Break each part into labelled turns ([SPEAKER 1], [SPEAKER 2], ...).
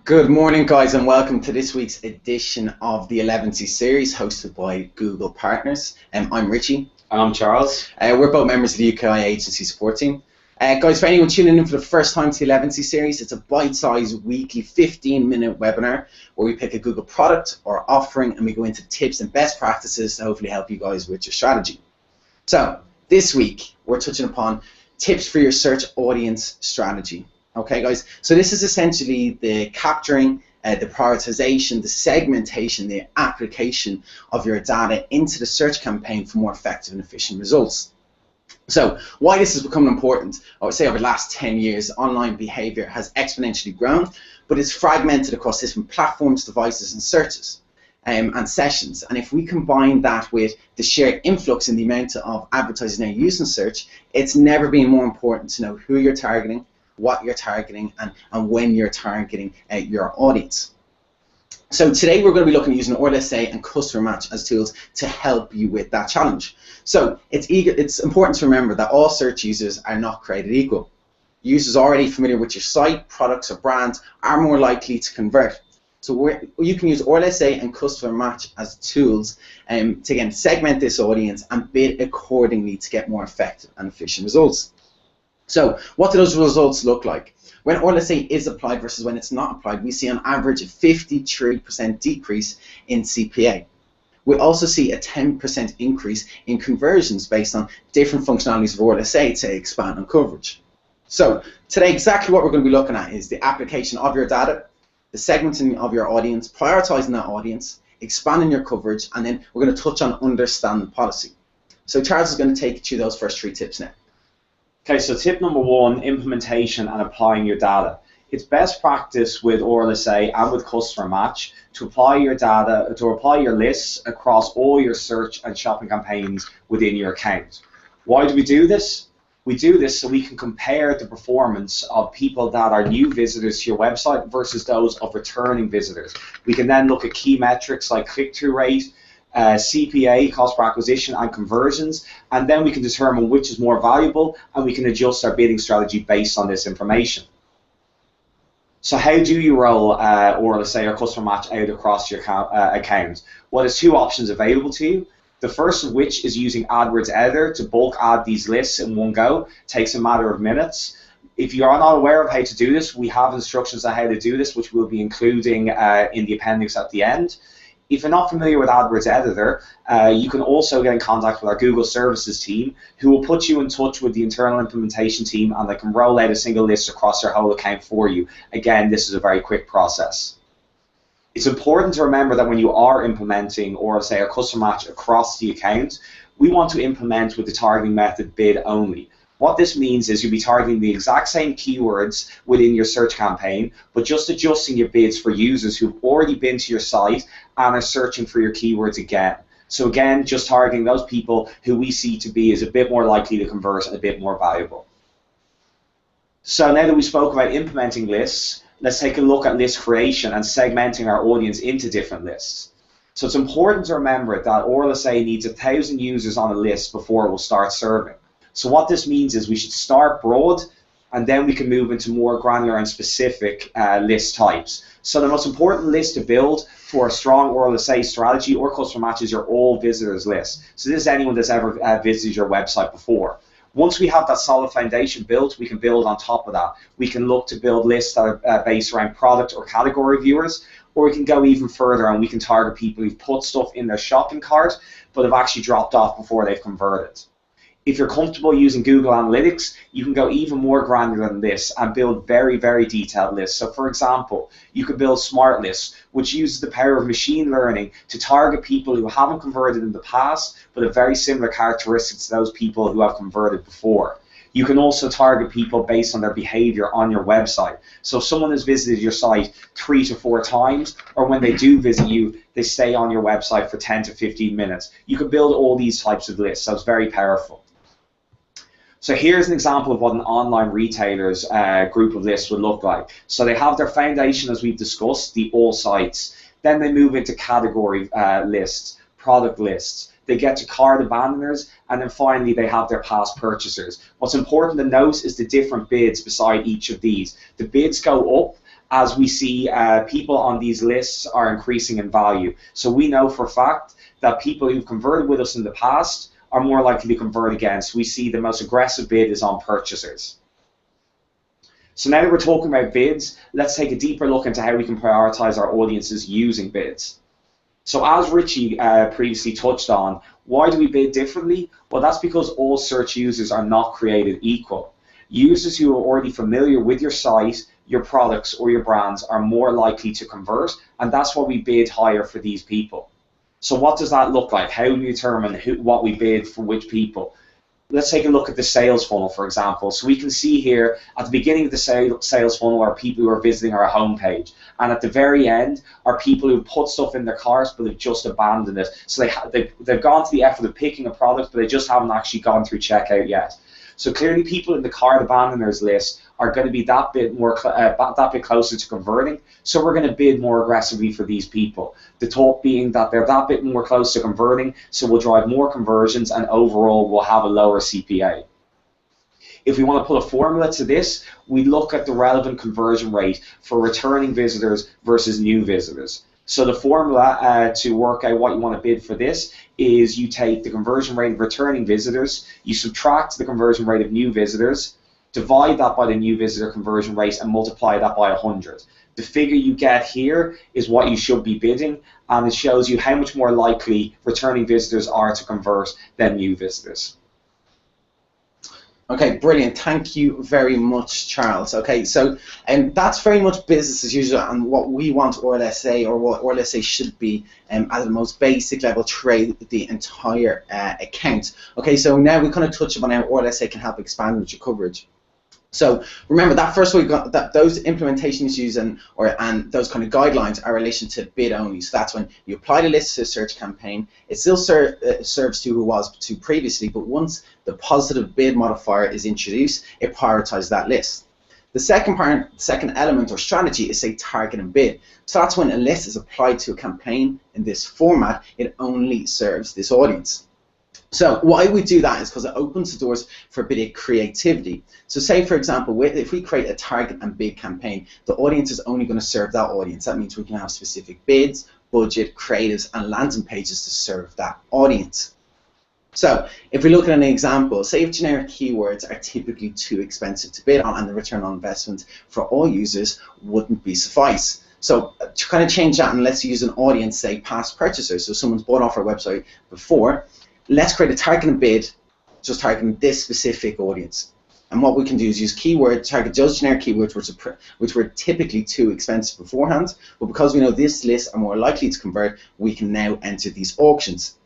[SPEAKER 1] Good morning, guys, and welcome to this week's edition of the Elevenses series hosted by Google Partners. I'm Richie.
[SPEAKER 2] And I'm Charles.
[SPEAKER 1] We're both members of the UKI agency support team. Guys, for anyone tuning in for the first time to the Elevenses series, it's a bite-sized weekly 15-minute webinar where we pick a Google product or offering and we go into tips and best practices to hopefully help you guys with your strategy. So, this week, we're touching upon tips for your search audience strategy. Okay, guys, so this is essentially the capturing, the prioritization, the segmentation, the application of your data into the search campaign for more effective and efficient results. So why this has become important, I would say over the last 10 years, online behavior has exponentially grown, but it's fragmented across different platforms, devices, and searches and sessions. And if we combine that with the sheer influx in the amount of advertisers now using search, it's never been more important to know who you're targeting, what you're targeting, and when you're targeting your audience. So today we're going to be looking at using RLSA and customer match as tools to help you with that challenge. So it's important to remember that all search users are not created equal. Users already familiar with your site, products, or brands are more likely to convert. So you can use RLSA and customer match as tools to again segment this audience and bid accordingly to get more effective and efficient results. So what do those results look like? When RLSA is applied versus when it's not applied, we see on average a 53% decrease in CPA. We also see a 10% increase in conversions based on different functionalities of RLSA to expand on coverage. So today exactly what we're going to be looking at is the application of your data, the segmenting of your audience, prioritizing that audience, expanding your coverage, and then we're going to touch on understanding policy. So Charles is going to take you through those first 3 tips now.
[SPEAKER 2] Okay, so tip number 1, implementation and applying your data. It's best practice with RLSA and with customer match to apply your data, to apply your lists across all your search and shopping campaigns within your account. Why do we do this? We do this so we can compare the performance of people that are new visitors to your website versus those of returning visitors. We can then look at key metrics like click-through rate, CPA, cost per acquisition, and conversions, and then we can determine which is more valuable and we can adjust our bidding strategy based on this information. So how do you roll RLSA or customer match out across your account? Well, there's 2 options available to you. The first of which is using AdWords Editor to bulk add these lists in one go. It takes a matter of minutes. If you are not aware of how to do this, we have instructions on how to do this, which we'll be including in the appendix at the end. If you're not familiar with AdWords Editor, you can also get in contact with our Google Services team, who will put you in touch with the internal implementation team, and they can roll out a single list across your whole account for you. Again, this is a very quick process. It's important to remember that when you are implementing RLSA or customer match across the account, we want to implement with the targeting method bid only. What this means is you'll be targeting the exact same keywords within your search campaign, but just adjusting your bids for users who've already been to your site and are searching for your keywords again. So again, just targeting those people who we see to be is a bit more likely to convert and a bit more valuable. So now that we spoke about implementing lists, let's take a look at list creation and segmenting our audience into different lists. So it's important to remember that RLSA needs 1,000 users on a list before it will start serving. So what this means is we should start broad and then we can move into more granular and specific list types. So the most important list to build for a strong RLSA strategy or customer match is your all visitors list. So this is anyone that's ever visited your website before. Once we have that solid foundation built, we can build on top of that. We can look to build lists that are based around product or category viewers, or we can go even further and we can target people who've put stuff in their shopping cart but have actually dropped off before they've converted. If you're comfortable using Google Analytics, you can go even more granular than this and build very, very detailed lists. So for example, you could build smart lists, which uses the power of machine learning to target people who haven't converted in the past, but have very similar characteristics to those people who have converted before. You can also target people based on their behavior on your website. So if someone has visited your site 3 to 4 times, or when they do visit you, they stay on your website for 10 to 15 minutes. You can build all these types of lists, so it's very powerful. So here's an example of what an online retailer's group of lists would look like. So they have their foundation, as we've discussed, the all sites. Then they move into category lists, product lists. They get to cart abandoners, and then finally they have their past purchasers. What's important to note is the different bids beside each of these. The bids go up as we see people on these lists are increasing in value. So we know for a fact that people who've converted with us in the past are more likely to convert again. So we see the most aggressive bid is on purchasers. So now that we're talking about bids, let's take a deeper look into how we can prioritize our audiences using bids. So as Richie previously touched on, why do we bid differently? Well, that's because all search users are not created equal. Users who are already familiar with your site, your products, or your brands are more likely to convert, and that's why we bid higher for these people. So what does that look like? How do we determine what we bid for which people? Let's take a look at the sales funnel, for example. So we can see here at the beginning of the sales funnel are people who are visiting our homepage, and at the very end are people who put stuff in their carts but have just abandoned it. So they've gone to the effort of picking a product, but they just haven't actually gone through checkout yet. So clearly, people in the cart abandoners list are going to be that bit closer to converting. So we're going to bid more aggressively for these people. The talk being that they're that bit more close to converting, so we'll drive more conversions, and overall we'll have a lower CPA. If we want to put a formula to this, we look at the relevant conversion rate for returning visitors versus new visitors. So the formula to work out what you want to bid for this is you take the conversion rate of returning visitors, you subtract the conversion rate of new visitors, divide that by the new visitor conversion rate, and multiply that by 100. The figure you get here is what you should be bidding, and it shows you how much more likely returning visitors are to convert than new visitors.
[SPEAKER 1] Okay, brilliant. Thank you very much, Charles. Okay, so that's very much business as usual, and what we want RLSA, or what RLSA should be at the most basic level, trade the entire account. Okay, so now we kind of touch upon how RLSA can help expand with your coverage. So remember that first we've got that those implementation issues and those kind of guidelines are in relation to bid only. So that's when you apply the list to a search campaign. It still serves to who was to previously, but once the positive bid modifier is introduced, it prioritizes that list. The second element or strategy is, say, target and bid. So that's when a list is applied to a campaign in this format, it only serves this audience. So why we do that is because it opens the doors for a bit of creativity. So say, for example, if we create a target and bid campaign, the audience is only going to serve that audience. That means we can have specific bids, budget, creatives, and landing pages to serve that audience. So if we look at an example, say if generic keywords are typically too expensive to bid on and the return on investment for all users wouldn't be suffice. So to kind of change that, and let's use an audience, say past purchasers. So someone's bought off our website before. Let's create a target and bid, just targeting this specific audience. And what we can do is use target those generic keywords which were typically too expensive beforehand, but because we know this list are more likely to convert, we can now enter these auctions.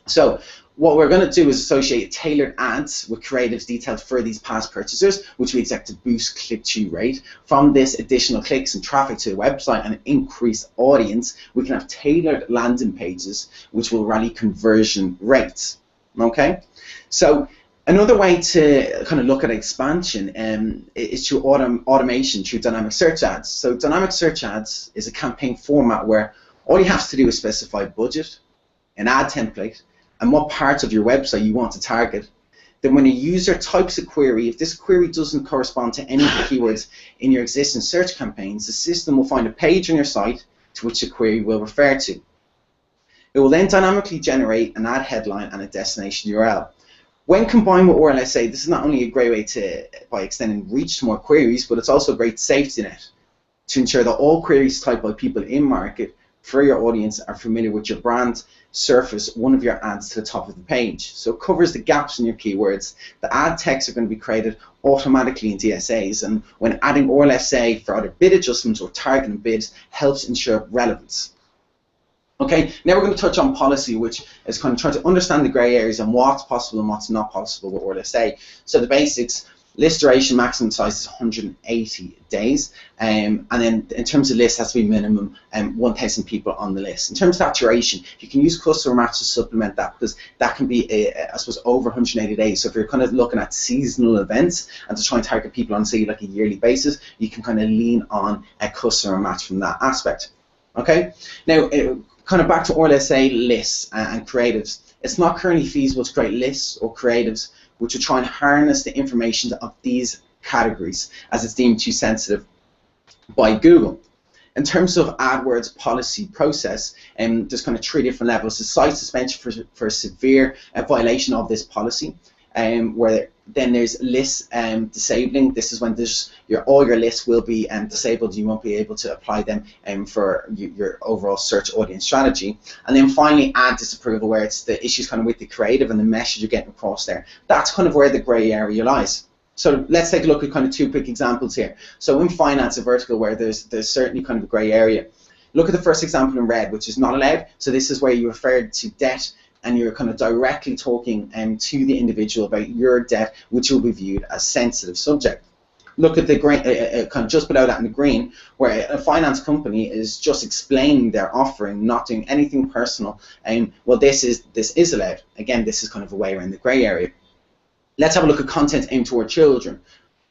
[SPEAKER 1] So what we're going to do is associate tailored ads with creatives detailed for these past purchasers, which we expect to boost click-through rate. From this additional clicks and traffic to the website and increased audience, we can have tailored landing pages, which will rally conversion rates. Okay, so another way to kind of look at expansion is through automation through dynamic search ads. So dynamic search ads is a campaign format where all you have to do is specify budget, an ad template, and what parts of your website you want to target. Then when a user types a query, if this query doesn't correspond to any of the keywords in your existing search campaigns, the system will find a page on your site to which the query will refer to. It will then dynamically generate an ad headline and a destination URL. When combined with RLSA, this is not only a great way by extending reach to more queries, but it's also a great safety net to ensure that all queries typed by people in market for your audience are familiar with your brand surface one of your ads to the top of the page. So it covers the gaps in your keywords. The ad texts are going to be created automatically in DSAs, and when adding RLSA for either bid adjustments or targeting bids helps ensure relevance. Okay, now we're going to touch on policy, which is kind of trying to understand the grey areas and what's possible and what's not possible with RLSA. So the basics: list duration maximum size is 180 days, and then in terms of list, has to be minimum 1,000 people on the list. In terms of that duration, you can use customer match to supplement that, because that can be, I suppose, over 180 days. So if you're kind of looking at seasonal events and to try and target people on, say, like a yearly basis, you can kind of lean on a customer match from that aspect. Okay, now kind of back to RLSA lists and creatives. It's not currently feasible to create lists or creatives which will try and harness the information of these categories, as it's deemed too sensitive. by Google. In terms of AdWords policy process, there's kind of 3 different levels. The site suspension for severe violation of this policy, where then there's list disabling. This is when all your lists will be disabled. You won't be able to apply them for your overall search audience strategy. And then finally, ad disapproval, where it's the issues kind of with the creative and the message you're getting across there. That's kind of where the grey area lies. So let's take a look at kind of 2 quick examples here. So in finance, a vertical where there's certainly kind of a grey area. Look at the first example in red, which is not allowed. So this is where you referred to debt and you're kind of directly talking to the individual about your debt, which will be viewed as sensitive subject. Look at the green, kind of just below that in the green, where a finance company is just explaining their offering, not doing anything personal. Well, this is allowed. Again, this is kind of a way around the grey area. Let's have a look at content aimed toward children.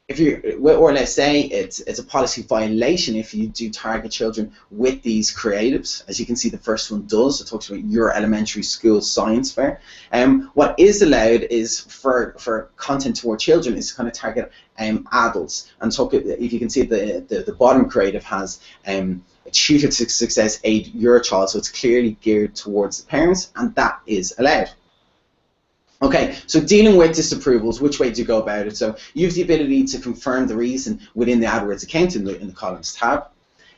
[SPEAKER 1] If you, or let's say it's a policy violation if you do target children with these creatives. As you can see, the first one does. It talks about your elementary school science fair. What is allowed is for content toward children is to kind of target adults. And talk, if you can see the bottom creative has tutor to success, aid your child, so it's clearly geared towards the parents, and that is allowed. Okay, so dealing with disapprovals, which way do you go about it? So you have the ability to confirm the reason within the AdWords account in the columns tab,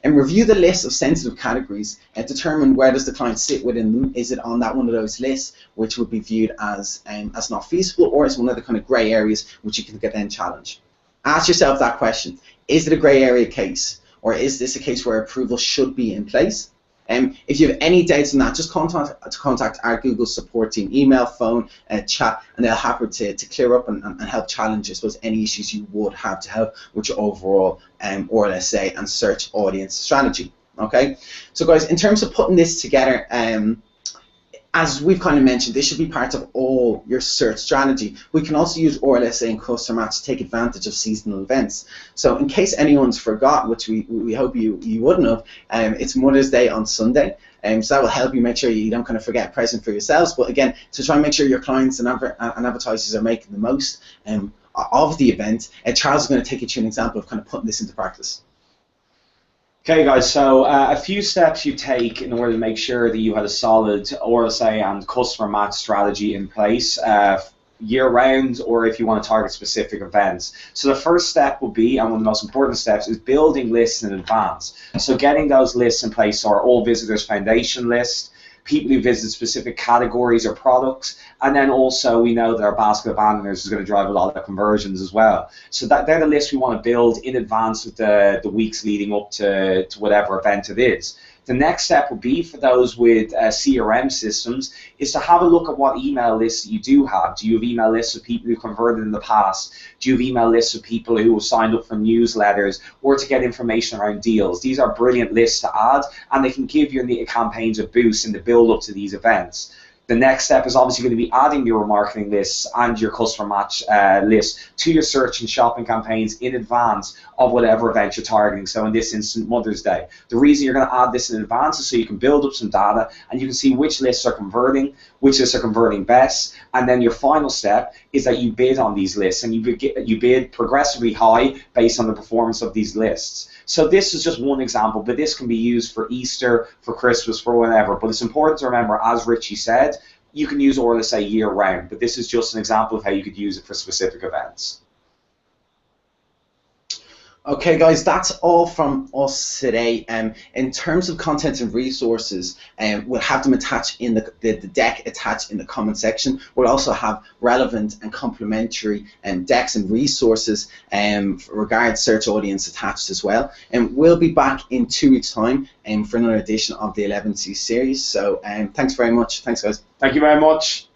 [SPEAKER 1] and review the list of sensitive categories and determine where does the client sit within them. Is it on that one of those lists, which would be viewed as not feasible, or as one of the kind of grey areas which you can get then challenge? Ask yourself that question. Is it a grey area case, or is this a case where approval should be in place? If you have any doubts on that, just contact our Google support team, email, phone, chat, and they'll happy to clear up and help challenge, I suppose, any issues you would have to help with your overall RLSA and search audience strategy. Okay, so guys, in terms of putting this together, as we've kind of mentioned, this should be part of all your search strategy. We can also use RLSA and customer match to take advantage of seasonal events. So in case anyone's forgot, which we hope you wouldn't have, it's Mother's Day on Sunday. So that will help you make sure you don't kind of forget a present for yourselves. But again, to try and make sure your clients and advertisers are making the most of the event, Charles is going to take you through an example of kind of putting this into practice.
[SPEAKER 2] Okay guys, so a few steps you take in order to make sure that you have a solid RLSA and customer match strategy in place year round, or if you want to target specific events. So the first step will be, and one of the most important steps, is building lists in advance. So getting those lists in place are all visitors foundation list, people who visit specific categories or products, and then also we know that our basket of abandoners is going to drive a lot of conversions as well. So they're the lists we want to build in advance of the weeks leading up to whatever event it is. The next step would be for those with CRM systems is to have a look at what email lists you do have. Do you have email lists of people who converted in the past? Do you have email lists of people who have signed up for newsletters or to get information around deals? These are brilliant lists to add, and they can give your campaigns a boost in the build up to these events. The next step is obviously going to be adding your marketing lists and your customer match list to your search and shopping campaigns in advance of whatever event you're targeting. So in this instance, Mother's Day. The reason you're going to add this in advance is so you can build up some data and you can see which lists are converting, which lists are converting best, and then your final step is that you bid on these lists, and you bid progressively high based on the performance of these lists. So this is just one example, but this can be used for Easter, for Christmas, for whatever. But it's important to remember, as Richie said, you can use RLSA year round, but this is just an example of how you could use it for specific events.
[SPEAKER 1] Okay guys, that's all from us today. In terms of content and resources, we'll have them attached in the deck attached in the comment section. We'll also have relevant and complementary decks and resources regarding search audience attached as well. And we'll be back in 2 weeks' time for another edition of the Elevenses series. So thanks very much. Thanks guys.
[SPEAKER 2] Thank you very much.